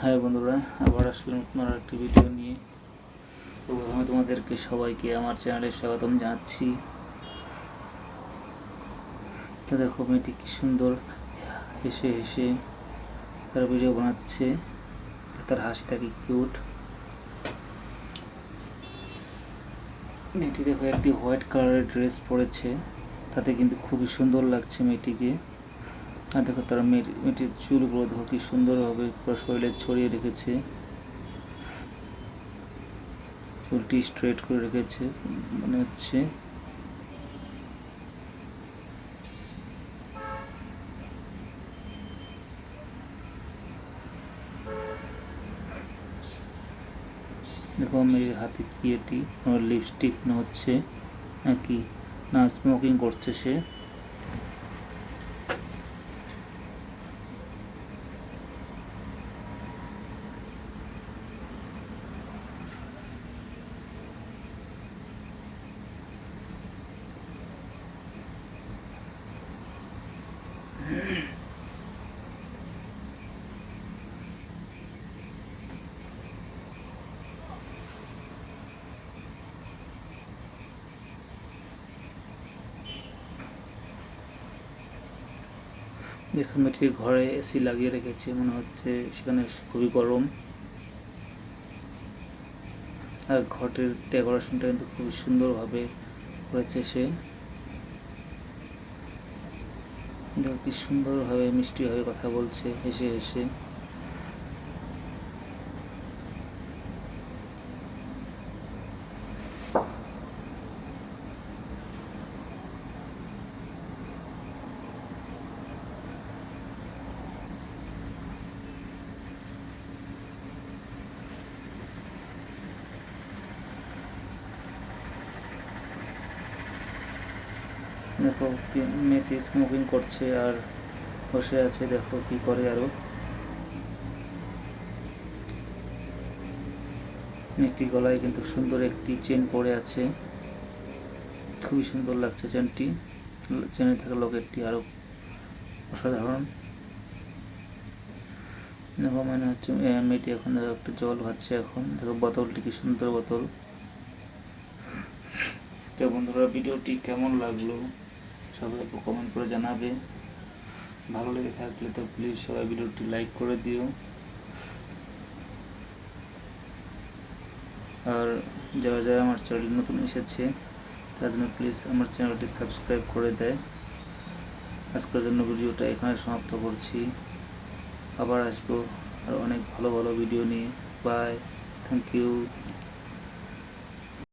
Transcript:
হ্যাঁ বন্ধুরা, আবার আসলাম আপনার একটি ভিডিও নিয়ে। তো প্রথমে তোমাদেরকে সবাইকে আমার চ্যানেলে স্বাগতম জানাচ্ছি। তো দেখো মেয়েটি কি সুন্দর হেসে হেসে তার ভিডিও বানাচ্ছে, তার হাসিটা কি কিউট। মেয়েটি দেখো একটি হোয়াইট কালারের ড্রেস পরেছে, তাতে কিন্তু খুবই সুন্দর লাগছে মেয়েটিকে। আর দেখো তার মেয়েটির চুলগুলো দেখো কি সুন্দরভাবে পুরো শরীরে ছড়িয়ে রেখেছে, চুলটি স্ট্রেট করে রেখেছে মনে হচ্ছে। দেখো মেয়ের হাতে কি এটি লিপস্টিক না হচ্ছে নাকি না স্মোকিং করছে সে। দেখো মেয়েটির ঘরে এসি লাগিয়ে রেখেছে, মনে হচ্ছে সেখানে খুবই গরম। আর ঘরের ডেকোরেশনটা কিন্তু খুবই সুন্দরভাবে করেছে সে। দেখো কি সুন্দরভাবে মিষ্টিভাবে কথা বলছে হেসে হেসে। দেখো মেয়েটি স্মোকিং করছে আর বসে আছে, দেখো কি করে আরো। মেয়েটির গলায় কিন্তু সুন্দর একটি চেন পরে আছে, খুবই সুন্দর লাগছে চেনটি। চেনে থাকা লকেটটি আরো অসাধারণ। দেখো মনে হচ্ছে মেয়েটি এখন দেখো একটু জল খাচ্ছে। এখন দেখো বোতলটি কি সুন্দর বোতল। তো বন্ধুরা, ভিডিওটি কেমন লাগলো সবাই কমেন্ট করে জানাবে। ভালো লেগে থাকলে তো প্লিজ সবাই ভিডিওটি লাইক করে দিও। আর যারা যারা আমার চ্যানেল নতুন এসেছে তার জন্য প্লিজ আমার চ্যানেলটি সাবস্ক্রাইব করে দেয়। আজকের জন্য ভিডিওটা এখানে সমাপ্ত করছি। আবার আসবো আর অনেক ভালো ভালো ভিডিও নিয়ে। Bye, thank you.